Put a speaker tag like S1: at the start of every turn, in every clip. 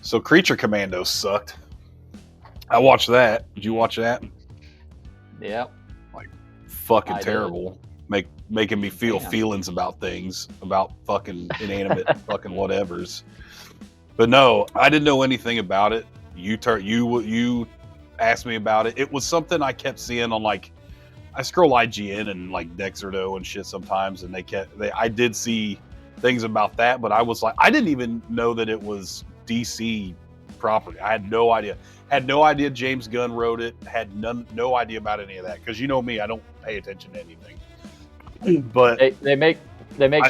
S1: So Creature Commandos sucked. I watched that. Did you watch that?
S2: Yep.
S1: Like, fucking
S2: I
S1: terrible. Making me feel feelings about things, about fucking inanimate fucking whatevers. But no, I didn't know anything about it. You asked me about it. It was something I kept seeing on, like, I scroll IGN and like Dexerto and shit sometimes, and I did see things about that, but I was like, I didn't even know that it was DC property. I had no idea. Had no idea James Gunn wrote it. Had no idea about any of that, because you know me, I don't pay attention to anything. But
S2: they make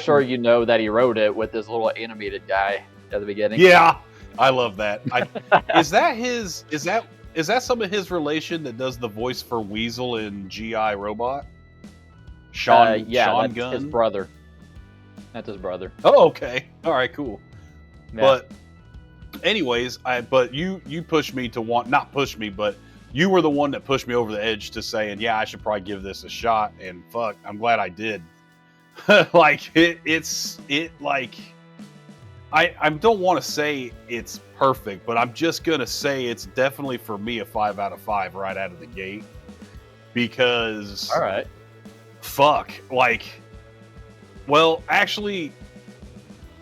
S2: sure you know that he wrote it with this little animated guy at the beginning.
S1: Yeah, I love that. Is that some of his relation that does the voice for Weasel in GI Robot? Sean Gunn?
S2: His brother. That's his brother.
S1: Oh, okay. All right, cool.
S2: Yeah.
S1: But anyways, but you pushed me to not push me, but you were the one that pushed me over the edge to saying, yeah, I should probably give this a shot. And fuck, I'm glad I did. Like I don't want to say it's perfect, but I'm just gonna say it's definitely for me a 5 out of 5 right out of the gate. Because
S2: all right,
S1: fuck, like, well, actually,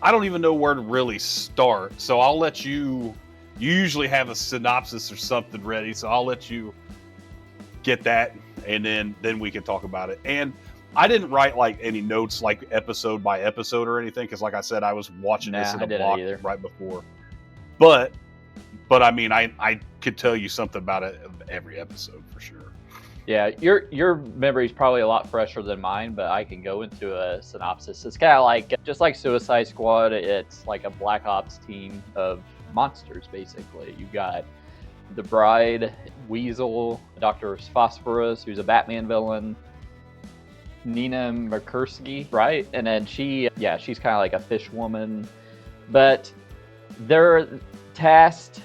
S1: I don't even know where to really start. So I'll let you. You usually have a synopsis or something ready, so I'll let you get that, and then we can talk about it. And I didn't write like any notes, like episode by episode or anything, because like I said, I was watching this in a block right before. But I mean, I could tell you something about it every episode for sure.
S2: Yeah, your memory is probably a lot fresher than mine, but I can go into a synopsis. It's kind of like, just like Suicide Squad, it's like a Black Ops team of monsters, basically. You got the Bride, Weasel, Dr. Phosphorus, who's a Batman villain, Nina Murkowski, right? And then she's kind of like a fish woman, but they're tasked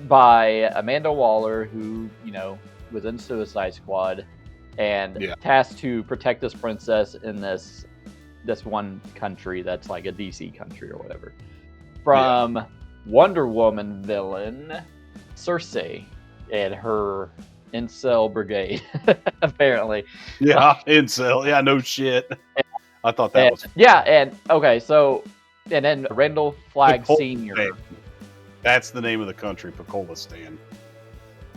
S2: by Amanda Waller, who, you know, was in Suicide Squad, and tasked to protect this princess in this one country that's like a DC country or whatever, from Wonder Woman villain Cersei and her incel brigade. Apparently.
S1: Yeah, incel. Yeah, no shit. I thought that was...
S2: Yeah, and okay, so, and then Randall Flagg Sr.
S1: That's the name of the country, Pecolistan.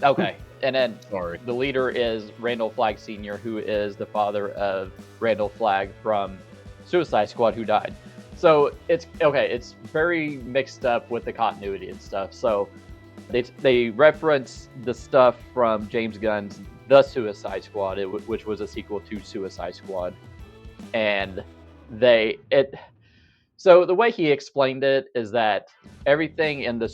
S2: Okay, and then the leader is Randall Flagg Sr., who is the father of Randall Flagg from Suicide Squad, who died. So it's very mixed up with the continuity and stuff. So they reference the stuff from James Gunn's The Suicide Squad, which was a sequel to Suicide Squad, and so the way he explained it is that everything in the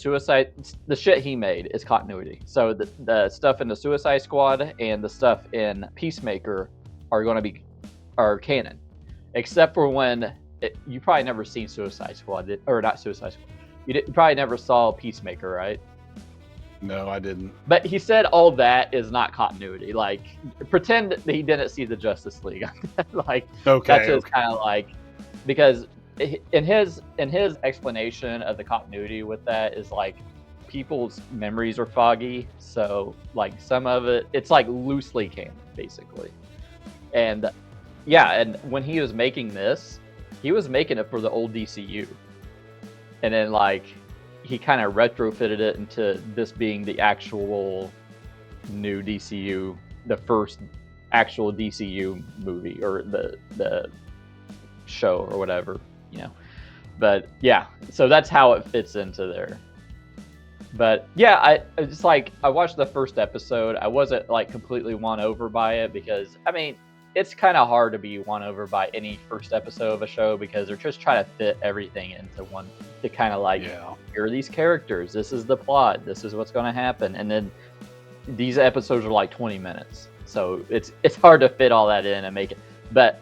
S2: shit he made is continuity. So the stuff in the Suicide Squad and the stuff in Peacemaker are canon, except for when you probably never seen Suicide Squad, or not Suicide Squad. You probably never saw Peacemaker, right?
S1: No, I didn't.
S2: But he said all that is not continuity. Like, pretend that he didn't see the Justice League. Like, that's just kind of like, because in his explanation of the continuity with that is like, people's memories are foggy, so like some of it's like loosely canon, basically. And and when he was making this, he was making it for the old DCU, and then like he kind of retrofitted it into this being the actual new DCU, the first actual DCU movie, or the show or whatever, you know. But yeah, so that's how it fits into there. But yeah, I just like, I watched the first episode. I wasn't like completely won over by it, because I mean, it's kind of hard to be won over by any first episode of a show, because they're just trying to fit everything into one, to kind of like, here are these characters, this is the plot, this is what's going to happen, and then these episodes are like 20 minutes, so it's hard to fit all that in and make it. But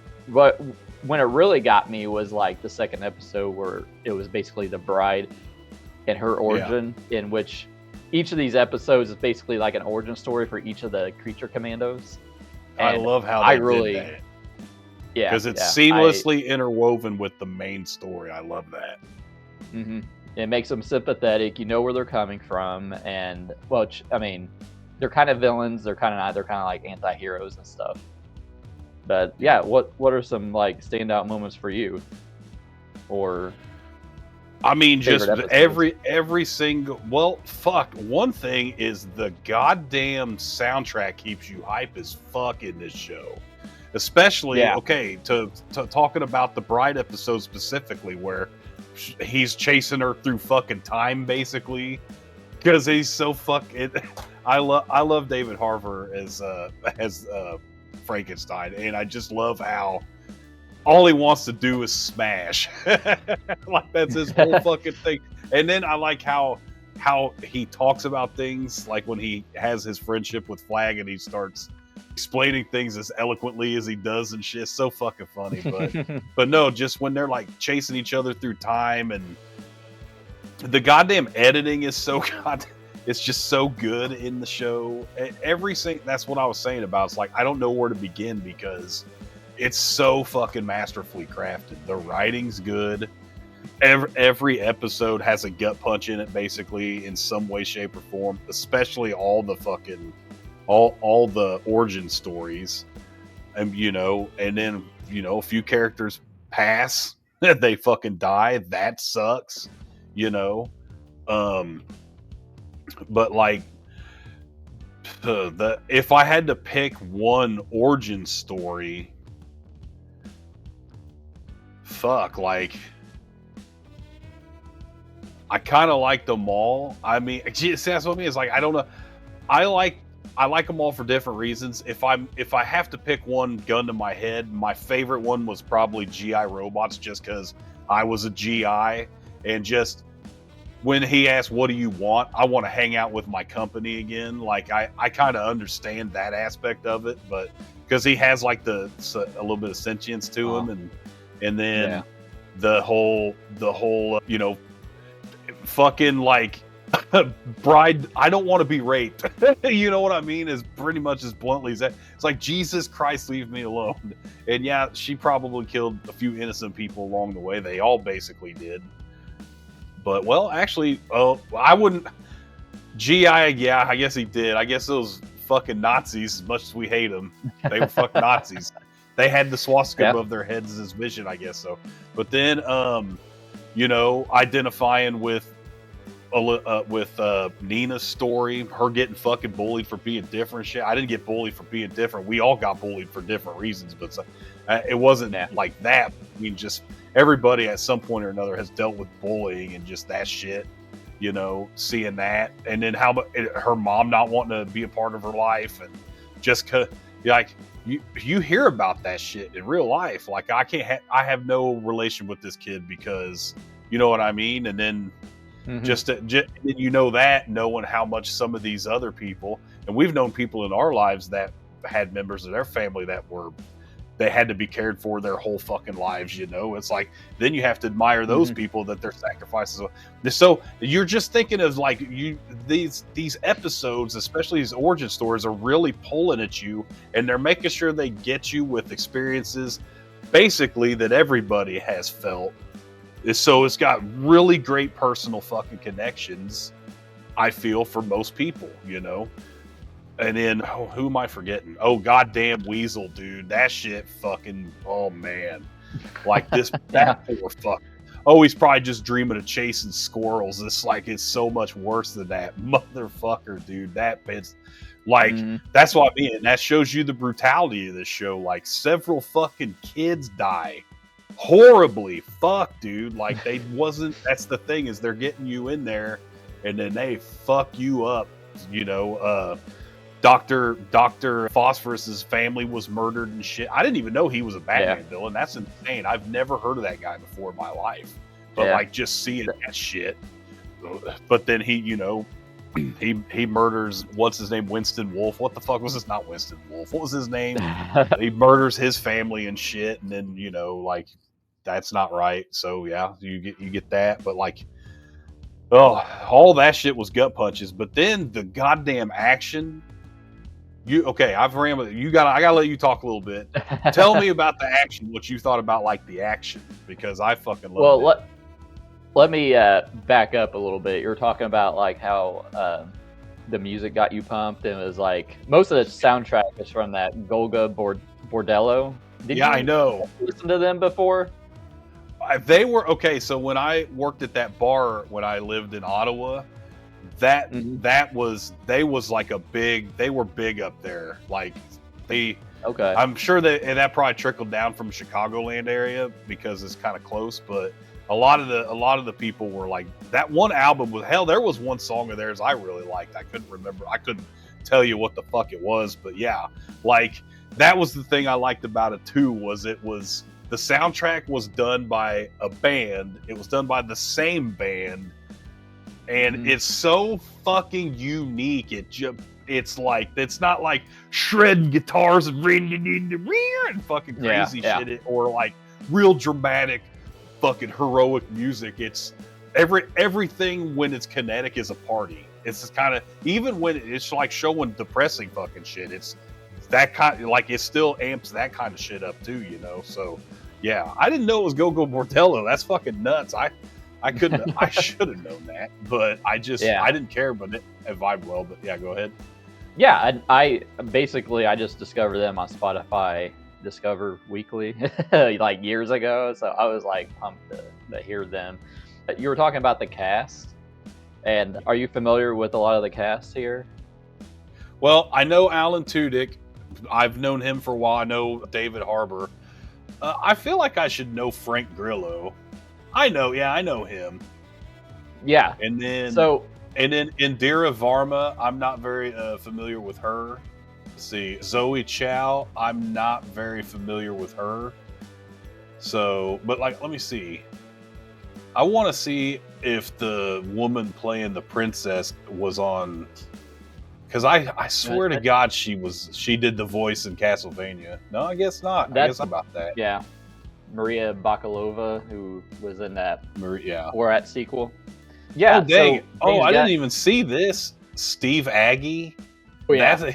S2: when it really got me was like the second episode, where it was basically the Bride and her origin, in which each of these episodes is basically like an origin story for each of the Creature Commandos.
S1: I love how they did that. Yeah, because it's seamlessly interwoven with the main story. I love that.
S2: Mm-hmm. It makes them sympathetic. You know where they're coming from, and well, I mean, they're kind of villains. They're kind of not. They're kind of like anti-heroes and stuff. But yeah, what are some like standout moments for you? Or
S1: I mean, just every single. Well, fuck. One thing is the goddamn soundtrack keeps you hype as fuck in this show. Especially, okay, to talking about the Bride episode specifically, where he's chasing her through fucking time, basically, because he's so fucking. I love David Harbour as Frankenstein, and I just love how all he wants to do is smash. Like that's his whole fucking thing. And then I like how he talks about things, like when he has his friendship with Flag and he starts explaining things as eloquently as he does and shit. So fucking funny. But no, just when they're like chasing each other through time, and the goddamn editing is so it's just so good in the show. That's what I was saying about. It's like I don't know where to begin because it's so fucking masterfully crafted. The writing's good. Every episode has a gut punch in it, basically, in some way, shape, or form. Especially all the fucking all the origin stories, and and then a few characters pass, they fucking die. That sucks, But like, if I had to pick one origin story, like, I kind of like them all. I mean, that's what I mean. It's like, I don't know. I like them all for different reasons. If I have to pick one, gun to my head, my favorite one was probably GI Robots, just because I was a GI, and just when he asked, "What do you want?" I want to hang out with my company again. Like I kind of understand that aspect of it, but because he has like a little bit of sentience to him, and then the whole fucking like. Bride, I don't want to be raped. You know what I mean? Is pretty much as bluntly as that. It's like, Jesus Christ, leave me alone. And yeah, she probably killed a few innocent people along the way. They all basically did. But well, actually, I wouldn't. GI, yeah, I guess he did. I guess those fucking Nazis, as much as we hate them, they were fucking Nazis. They had the swastika above their heads as his vision, I guess so. But then, identifying with Nina's story, her getting fucking bullied for being different shit. I didn't get bullied for being different. We all got bullied for different reasons, but it wasn't like that. I mean, just everybody at some point or another has dealt with bullying and just that shit, seeing that. And then how her mom not wanting to be a part of her life, and just like you hear about that shit in real life. Like I have no relation with this kid because you know what I mean. And then just that, knowing how much some of these other people, and we've known people in our lives that had members of their family that they had to be cared for their whole fucking lives. It's like, then you have to admire those people that their sacrifices. So you're just thinking of like these episodes, especially these origin stories, are really pulling at you, and they're making sure they get you with experiences basically that everybody has felt. So it's got really great personal fucking connections, I feel, for most people, And then, who am I forgetting? Oh, goddamn Weasel, dude. That shit fucking, oh man. Like this, that poor fuck. Oh, he's probably just dreaming of chasing squirrels. It's like, it's so much worse than that. Motherfucker, dude. That bit's, like, that's what I mean. That shows you the brutality of this show. Like, several fucking kids die. Horribly. Fuck, dude. Like, that's the thing, is they're getting you in there and then they fuck you up. Dr. Phosphorus's family was murdered and shit. I didn't even know he was a Batman villain. That's insane. I've never heard of that guy before in my life. But like, just seeing that shit. But then he murders, what's his name, Winston Wolfe. What the fuck was this? Not Winston Wolfe. What was his name? He murders his family and shit, and then like, that's not right. So yeah, you get that. But like, all that shit was gut punches. But then the goddamn action. I've rambled. I gotta let you talk a little bit. Tell me about the action. What you thought about like the action, because I fucking love it.
S2: let me back up a little bit. You were talking about like how the music got you pumped, and it was like most of the soundtrack is from that Golga Bordello.
S1: I know.
S2: Listen to them before?
S1: They were okay. So when I worked at that bar when I lived in Ottawa, they were big up there. Like
S2: okay.
S1: I'm sure that probably trickled down from Chicagoland area because it's kind of close, but a lot of the people were like, that one album was hell. There was one song of theirs I really liked. I couldn't remember. I couldn't tell you what the fuck it was, but yeah, like that was the thing I liked about it too. Was the soundtrack was done by a band. It was done by the same band, and it's so fucking unique. It's like, it's not like shredding guitars and fucking crazy shit, or like real dramatic fucking heroic music. It's everything when it's kinetic is a party. It's just kind of, even when it's like showing depressing fucking shit, it's that kind, like it still amps that kind of shit up too, you know. So yeah, I didn't know it was Go-Go Bordello. That's fucking nuts. I couldn't I should have known that, but I didn't care. But it vibed well. But yeah, go ahead.
S2: Yeah, I basically I just discovered them on Spotify Discover Weekly like years ago, so I was like pumped to hear them. You were talking about the cast, and are you familiar with a lot of the cast here?
S1: Well, I know Alan Tudyk. I've known him for a while. I know David Harbour. I feel like I should know Frank Grillo. I know him.
S2: Yeah.
S1: And then Indira Varma, I'm not very familiar with her. Let's see, Zoe Chow, I'm not very familiar with her. So, but like, let me see. I want to see if the woman playing the princess was on, because I swear to God she did the voice in Castlevania. No, I guess not. I guess about that.
S2: Yeah, Maria Bakalova, who was in that Borat sequel. Yeah.
S1: Oh dang! So I didn't even see this. Steve Agee.
S2: Oh, yeah.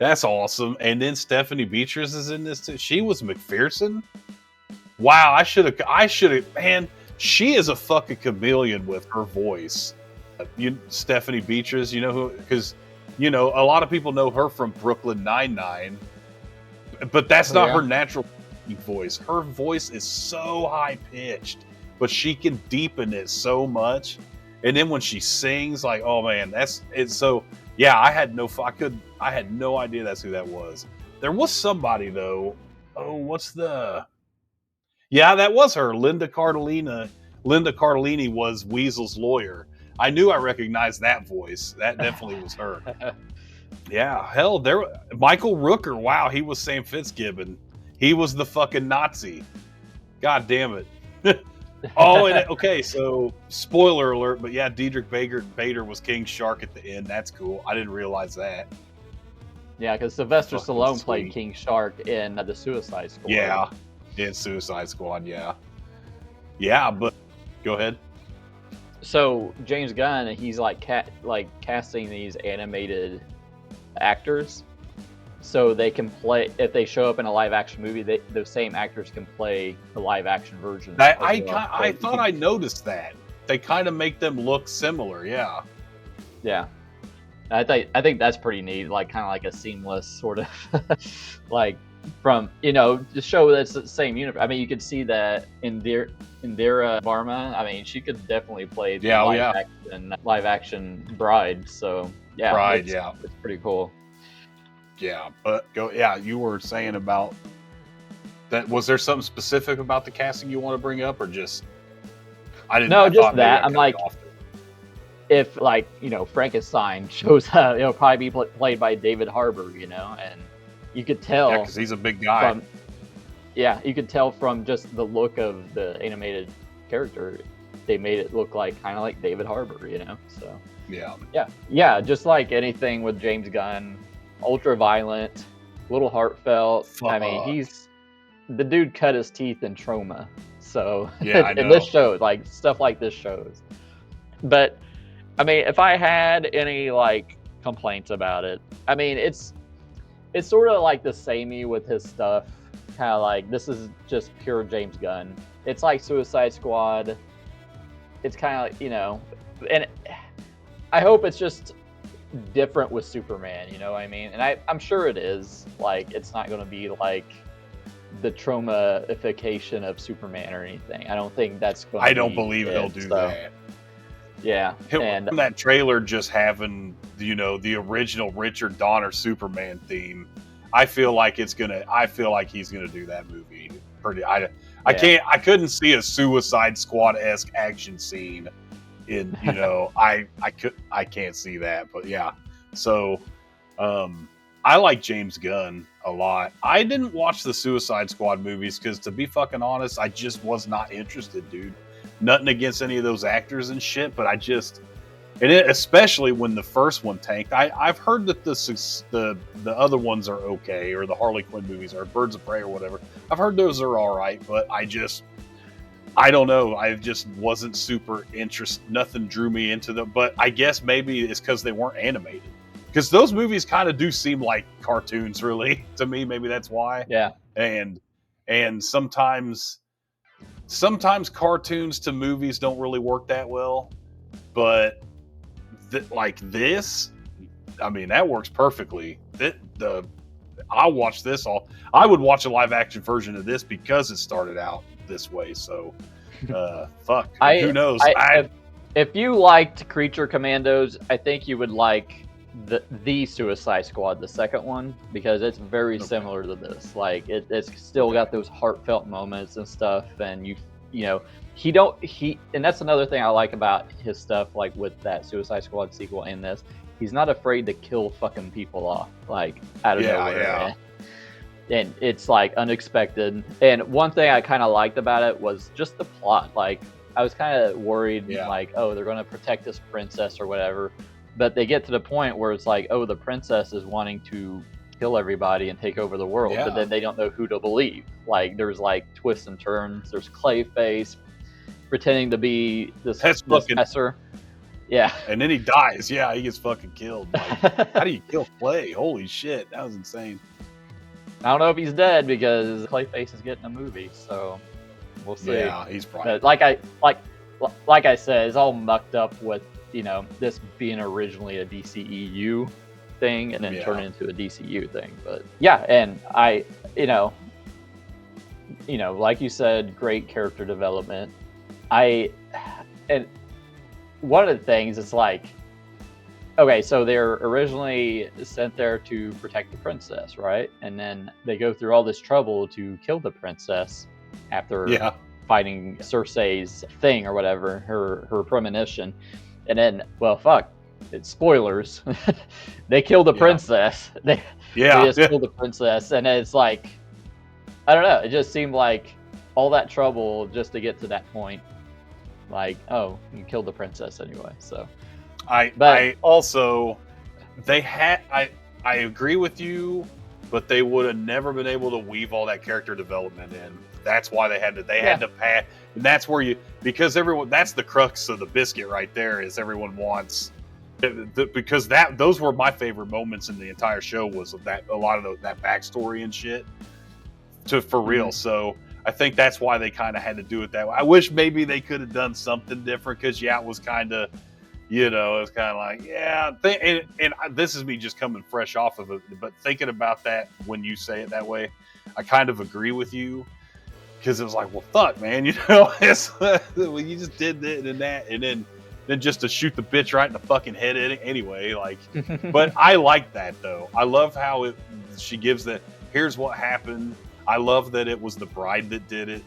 S1: That's awesome. And then Stephanie Beatrice is in this too. She was McPherson. Wow, I should have. Man, she is a fucking chameleon with her voice. Stephanie Beatrice, you know who? Because a lot of people know her from Brooklyn Nine-Nine, but that's not her natural voice. Her voice is so high pitched, but she can deepen it so much. And then when she sings, like, oh man, that's it. So yeah, I had no idea that's who that was. There was somebody though. Oh, that was her. Linda Cardellini. Linda Cardellini was Weasel's lawyer. I knew I recognized that voice. That definitely was her. Yeah, hell, Michael Rooker. Wow, he was Sam Fitzgibbon. He was the fucking Nazi. God damn it. Okay, so spoiler alert, but yeah, Diedrich Bader was King Shark at the end. That's cool. I didn't realize that.
S2: Yeah, because Sylvester Stallone played King Shark in the Suicide Squad.
S1: Yeah, in Suicide Squad, yeah. Yeah, but go ahead.
S2: So James Gunn, he's like casting these animated actors, so they can play, if they show up in a live action movie, those same actors can play the live action version.
S1: I thought I noticed that they kind of make them look similar. Yeah.
S2: Yeah. I think that's pretty neat. Like kind of like a seamless sort of like from to show that's the same universe. I mean, you could see that in Indira Varma. I mean, she could definitely play the live action Bride. So yeah,
S1: Bride.
S2: It's pretty cool.
S1: Yeah, but you were saying about that. Was there something specific about the casting you want to bring up, or just I didn't?
S2: No, just that. I'm like, if Frankenstein shows up, it'll probably be played by David Harbour, and you could tell.
S1: Yeah, because he's a big guy.
S2: You could tell from just the look of the animated character, they made it look like kind of like David Harbour, So yeah, just like anything with James Gunn. Ultra violent, little heartfelt. Fuck. I mean, the dude cut his teeth in Trauma. So and this shows, like stuff like this shows. But I mean, if I had any complaints about it, I mean, it's sort of like the samey with his stuff. Kind of like this is just pure James Gunn. It's like Suicide Squad. it's kind of like, and I hope it's just different with Superman, you know what I mean? And I'm sure it is. Like, it's not going to be like the traumaification of Superman or anything. I don't think that's going to
S1: I don't believe he'll do that.
S2: Yeah.
S1: And that trailer just having, the original Richard Donner Superman theme, I feel like he's gonna do that movie. I couldn't see a Suicide Squad-esque action scene in, I can't see that, but yeah. So, I like James Gunn a lot. I didn't watch the Suicide Squad movies because, to be fucking honest, I just was not interested, dude. Nothing against any of those actors and shit, but especially when the first one tanked. I've heard that the other ones are okay, or the Harley Quinn movies, or Birds of Prey, or whatever. I've heard those are all right, but I don't know. I just wasn't super interested. Nothing drew me into them, but I guess maybe it's because they weren't animated. Because those movies kind of do seem like cartoons, really, to me. Maybe that's why.
S2: Yeah.
S1: And sometimes cartoons to movies don't really work that well, but like this, I mean, that works perfectly. I watch this I would watch a live action version of this because it started out this way. So, fuck. Who knows?
S2: If you liked Creature Commandos, I think you would like the Suicide Squad, the second one, because it's very similar to this. Like, it's still got those heartfelt moments and stuff, and and that's another thing I like about his stuff, like with that Suicide Squad sequel and this. He's not afraid to kill fucking people off, like, out of nowhere. Yeah. And it's like unexpected. And one thing I kind of liked about it was just the plot. Like, I was kind of worried, like, oh, they're going to protect this princess or whatever. But they get to the point where it's like, oh, the princess is wanting to kill everybody and take over the world, but then they don't know who to believe. Like, there's like twists and turns. There's Clayface pretending to be this professor. Yeah.
S1: And then he dies. Yeah, he gets fucking killed. Like, how do you kill Clay? Holy shit, that was insane.
S2: I don't know if he's dead because Clayface is getting a movie, so we'll see.
S1: Yeah, he's probably.
S2: But like I said, it's all mucked up with this being originally a DCEU thing and then turning into a DCU thing. But yeah, and I, like you said, great character development. And one of the things is like, okay, so they're originally sent there to protect the princess, right? And then they go through all this trouble to kill the princess after fighting Cersei's thing or whatever, her premonition. And then, well, fuck, it's spoilers. They kill the princess. They just kill the princess. And it's like, I don't know. It just seemed like all that trouble just to get to that point. Like, oh, you killed the princess anyway. So,
S1: I also, I agree with you, but they would have never been able to weave all that character development in. That's why they had to pass. And that's where because that's the crux of the biscuit right there, is everyone wants, because those were my favorite moments in the entire show, was that a lot of that backstory and shit for real. So I think that's why they kind of had to do it that way. I wish maybe they could have done something different, because it was kind of, it's kind of like, and this is me just coming fresh off of it, but thinking about that when you say it that way, I kind of agree with you. Because it was like, well, fuck, man, well, you just did it and that, and then just to shoot the bitch right in the fucking head anyway, like. But I like that though. I love how she gives that. Here's what happened. I love that it was the bride that did it,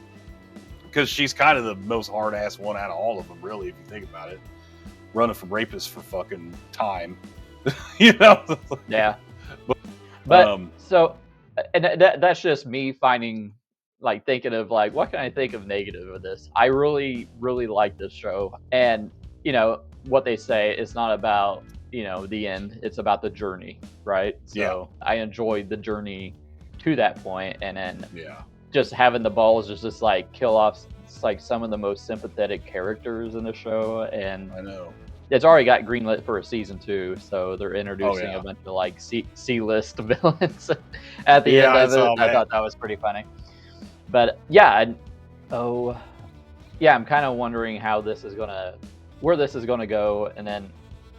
S1: because she's kind of the most hard ass one out of all of them, really, if you think about it. Running from rapists for fucking time,
S2: Yeah. But so, and that's just me thinking of like, what can I think of negative of this? I really, really like this show. And, what they say is not about, the end. It's about the journey, right? So I enjoyed the journey to that point. And then just having the balls just like kill off like some of the most sympathetic characters in the show. And
S1: I know
S2: it's already got greenlit for a season 2. So they're introducing a bunch of like C-list villains at the end of it. I thought that was pretty funny. But yeah, yeah, I'm kind of wondering where this is gonna go, and then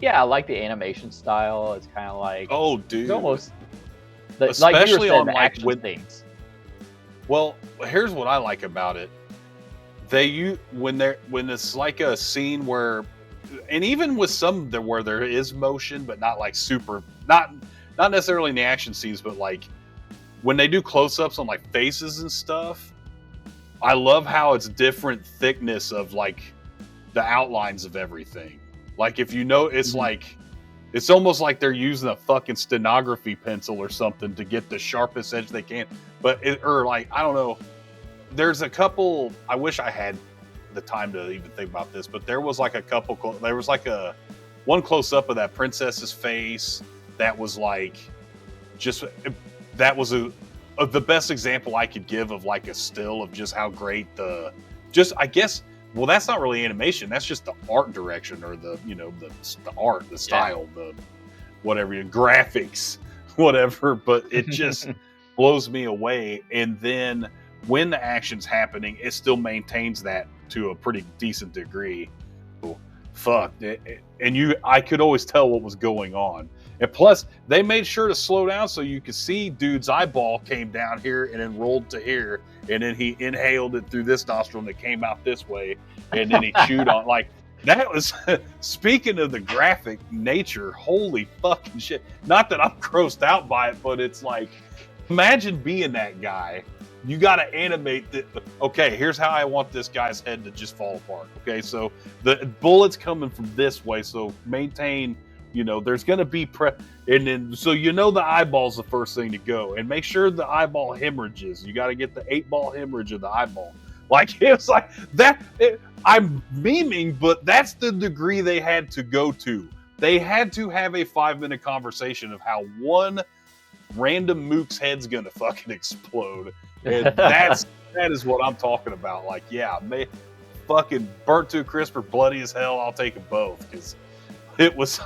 S2: yeah, I like the animation style. It's kind of like
S1: oh, dude,
S2: it's almost
S1: especially
S2: like
S1: on
S2: the
S1: like
S2: action scenes.
S1: Well, here's what I like about it. When it's like a scene where, and even with some where there is motion, but not like not necessarily in the action scenes, but like when they do close-ups on like faces and stuff, I love how it's different thickness of like the outlines of everything. Like if you know, it's like it's almost like they're using a fucking stenography pencil or something to get the sharpest edge they can. Or like, I don't know. There's a couple, I wish I had the time to even think about this, but there was like one close up of that princess's face that was like, that was the best example I could give of like a still of just how great I guess, well, that's not really animation. That's just the art direction or the art, the style, the whatever, graphics, whatever. But it just blows me away. And then when the action's happening, it still maintains that to a pretty decent degree. Fuck. I could always tell what was going on. And plus, they made sure to slow down so you could see dude's eyeball came down here and then rolled to here, and then he inhaled it through this nostril and it came out this way, and then he chewed on like that was. Speaking of the graphic nature, holy fucking shit! Not that I'm grossed out by it, but it's like, imagine being that guy. You got to animate that. Okay, here's how I want this guy's head to just fall apart. Okay, so the bullet's coming from this way, so maintain. There's going to be and then so the eyeball's the first thing to go, and make sure the eyeball hemorrhages. You got to get the 8-ball hemorrhage of the eyeball. Like it's like that. I'm memeing, but that's the degree they had to go to. They had to have a 5-minute conversation of how one random mook's head's going to fucking explode, and that is what I'm talking about. Like, yeah, fucking burnt to a crisp or bloody as hell. I'll take them both because. It was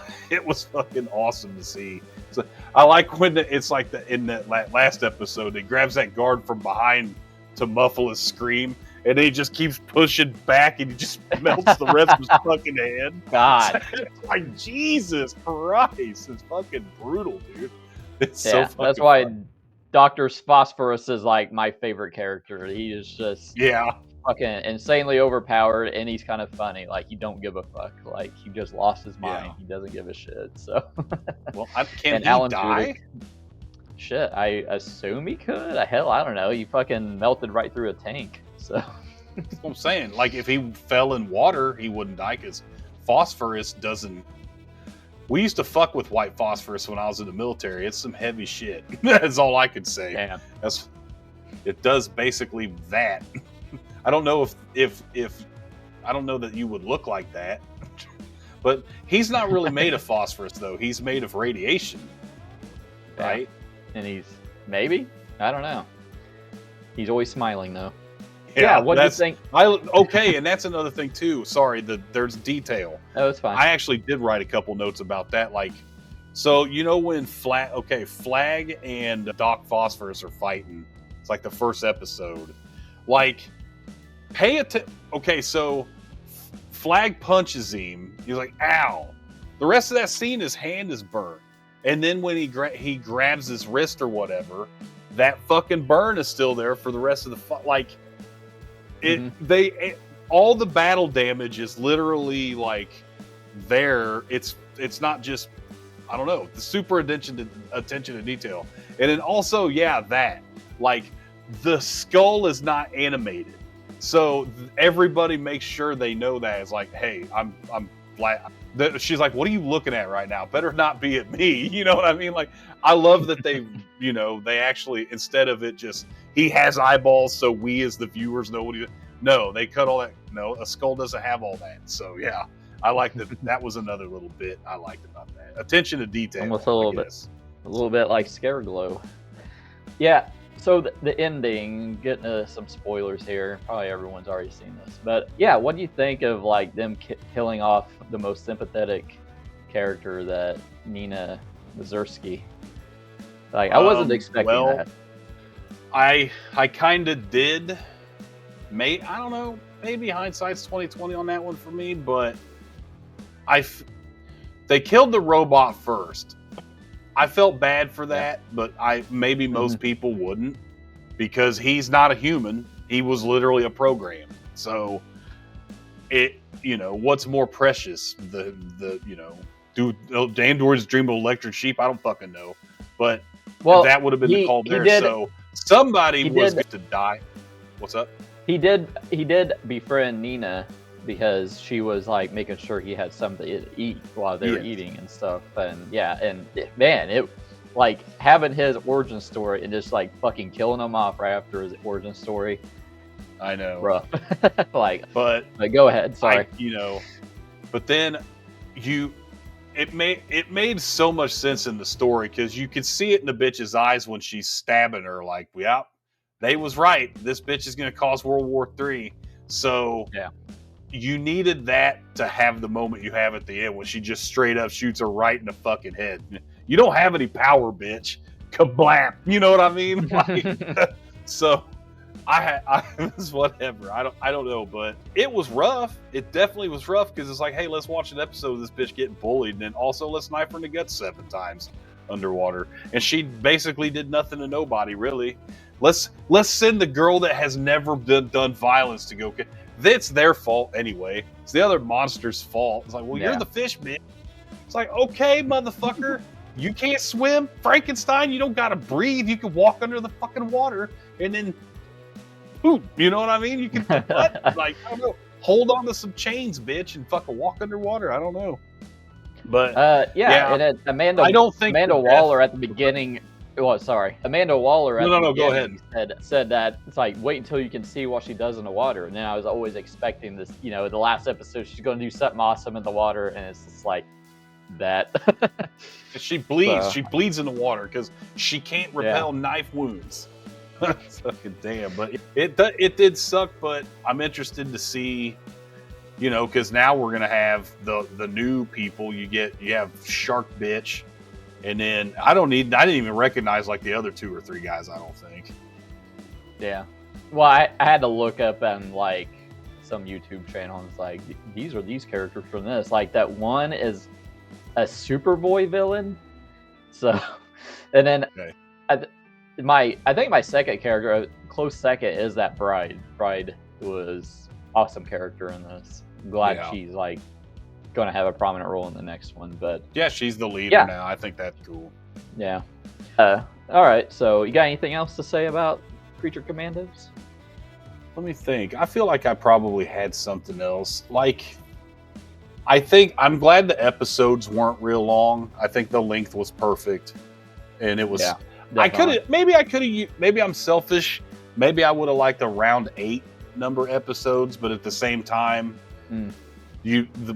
S1: fucking awesome to see. So I like when it's like in that last episode, he grabs that guard from behind to muffle his scream, and he just keeps pushing back, and he just melts the rest of his fucking head.
S2: God,
S1: like Jesus Christ, it's fucking brutal, dude. It's so fucking
S2: that's why fun. Dr. Phosphorus is like my favorite character. He is just fucking insanely overpowered, and he's kind of funny. Like, you don't give a fuck. Like, he just lost his mind. He doesn't give a shit. So,
S1: well, can he die?
S2: Shit, I assume he could. Hell, I don't know. He fucking melted right through a tank. So,
S1: that's what I'm saying. Like, if he fell in water, he wouldn't die because phosphorus doesn't. We used to fuck with white phosphorus when I was in the military. It's some heavy shit. That's all I could say.
S2: Damn.
S1: It does basically that. I don't know if I don't know that you would look like that, but he's not really made of phosphorus though. He's made of radiation, right?
S2: And maybe, I don't know. He's always smiling though.
S1: Yeah,
S2: what do you think?
S1: Okay, and that's another thing too. Sorry, there's detail.
S2: Oh, it's fine.
S1: I actually did write a couple notes about that. Like, so when Flag and Doc Phosphorus are fighting. It's like the first episode. Like, pay attention. Okay, so Flag punches him. He's like, "Ow!" The rest of that scene, his hand is burnt, and then when he grabs his wrist or whatever, that fucking burn is still there for the rest of the like. All the battle damage is literally like there. It's not just, I don't know, the super attention to detail, and then also that like the skull is not animated. So everybody makes sure they know that. It's like, hey, I'm flat. She's like, what are you looking at right now? Better not be at me. You know what I mean? Like, I love that they, they actually, instead of it just, he has eyeballs so we as the viewers know what he, no, they cut all that. No, a skull doesn't have all that. So yeah, I like that. That was another little bit I liked about that. Attention to detail.
S2: Almost a little bit like Scareglow. Yeah. So the ending, getting to some spoilers here. Probably everyone's already seen this, but yeah, what do you think of like them killing off the most sympathetic character, that Nina Mazursky? Like, I wasn't expecting that.
S1: I kind of did. I don't know. Maybe hindsight's 20/20 on that one for me, but they killed the robot first. I felt bad for that, but maybe most people wouldn't, because he's not a human. He was literally a program. So what's more precious? Do androids dream of electric sheep? I don't fucking know. But that would have been the call there. So somebody was going to die. What's up?
S2: He did befriend Nina because she was like making sure he had something to eat while they were eating and stuff. And man, it like having his origin story and just like fucking killing him off right after his origin story.
S1: I know,
S2: rough. But go ahead. Sorry.
S1: But then it made so much sense in the story because you could see it in the bitch's eyes when she's stabbing her. Like, they was right. This bitch is going to cause World War III. So you needed that to have the moment you have at the end when she just straight up shoots her right in the fucking head. You don't have any power, bitch. Kablam. You know what I mean? Like, so I was whatever. I don't know, but it was rough. It definitely was rough because it's like, hey, let's watch an episode of this bitch getting bullied, and then also let's knife her in the guts 7 times underwater. And she basically did nothing to nobody, really. Let's send the girl that has never done violence to go. That's their fault anyway. It's the other monster's fault. It's like, well, you're the fish, bitch. It's like, okay, motherfucker, you can't swim. Frankenstein, you don't gotta breathe. You can walk under the fucking water and then, you know what I mean? You can like, I don't know, hold on to some chains, bitch, and fucking walk underwater. I don't know, but
S2: and Amanda Waller at the beginning. Well, sorry, Amanda Waller.
S1: Go ahead.
S2: Said that it's like wait until you can see what she does in the water. And then I was always expecting this. The last episode she's going to do something awesome in the water, and it's just like that.
S1: She bleeds. She bleeds in the water because she can't repel knife wounds. Fucking damn! But it did suck. But I'm interested to see, because now we're gonna have the new people. You have Shark Bitch. And then I didn't even recognize like the other 2 or 3 guys, I don't think.
S2: Yeah. Well, I had to look up on like some YouTube channels, like these are these characters from this. Like that one is a Superboy villain. So, and then I think my second character, a close second, is that Bride. Bride was awesome character in this. I'm glad she's like going to have a prominent role in the next one, but
S1: she's the leader now. I think that's cool.
S2: All right, so you got anything else to say about Creature Commandos?
S1: Let me think. I feel like I probably had something else. Like, I think I'm glad the episodes weren't real long. I think the length was perfect, and it was maybe I'm selfish, maybe I would have liked around 8 number episodes, but at the same time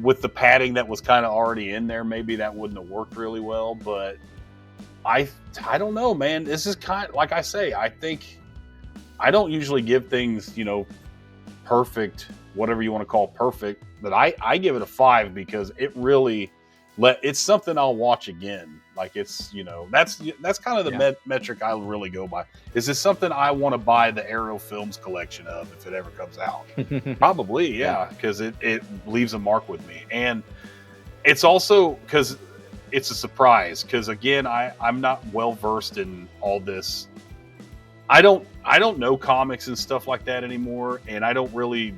S1: with the padding that was kind of already in there, maybe that wouldn't have worked really well. But I don't know, man. This is kind of, like I say, I think I don't usually give things, perfect, whatever you want to call perfect, but I give it a 5 because it really it's something I'll watch again. Like it's, that's kind of the metric I really go by. Is this something I want to buy the Arrow Films collection of if it ever comes out? Probably, because it leaves a mark with me. And it's also because it's a surprise. Because again, I'm not well versed in all this. I don't know comics and stuff like that anymore, and I don't really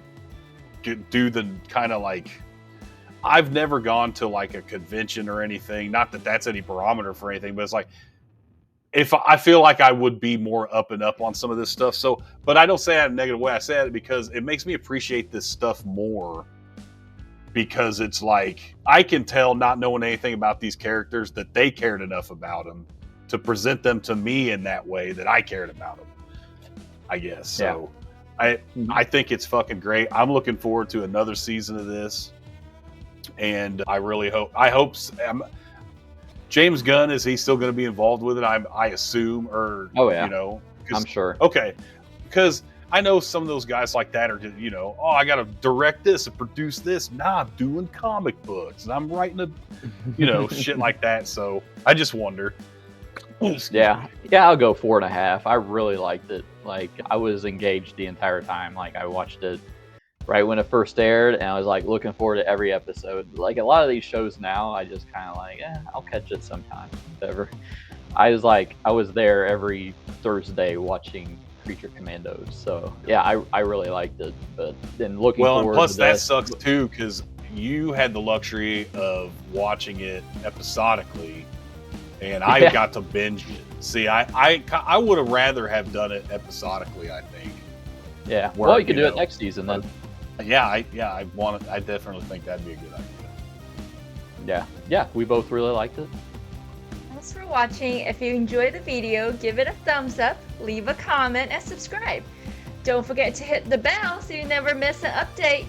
S1: do the kind of like. I've never gone to like a convention or anything. Not that that's any barometer for anything, but it's like if I feel like I would be more up and up on some of this stuff. So, but I don't say that in a negative way. I say that because it makes me appreciate this stuff more. Because it's like I can tell, not knowing anything about these characters, that they cared enough about them to present them to me in that way that I cared about them. I guess so. I think it's fucking great. I'm looking forward to another season of this. And I really hope. James Gunn, is he still going to be involved with it? I assume, or
S2: I'm sure.
S1: Okay, because I know some of those guys like that are, I got to direct this and produce this. Nah, I'm doing comic books and I'm writing shit like that. So I just wonder.
S2: Yeah, I'll go 4.5. I really liked it. Like, I was engaged the entire time. Like, I watched it right when it first aired, and I was like looking forward to every episode. Like, a lot of these shows now, I just kind of like, I'll catch it sometime. Whatever. I was there every Thursday watching Creature Commandos. So yeah, I really liked it. But then looking forward
S1: and plus
S2: to
S1: that
S2: this,
S1: sucks too, because you had the luxury of watching it episodically, and I got to binge it. See, I would have rather have done it episodically, I think.
S2: Yeah. Well, you could do it next season then.
S1: I definitely think that'd be a good idea.
S2: Yeah, we both really liked it.
S3: Thanks for watching. If you enjoyed the video, give it a thumbs up, leave a comment, and subscribe. Don't forget to hit the bell so you never miss an update.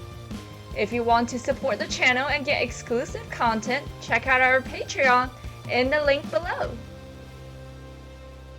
S3: If you want to support the channel and get exclusive content, check out our Patreon in the link below.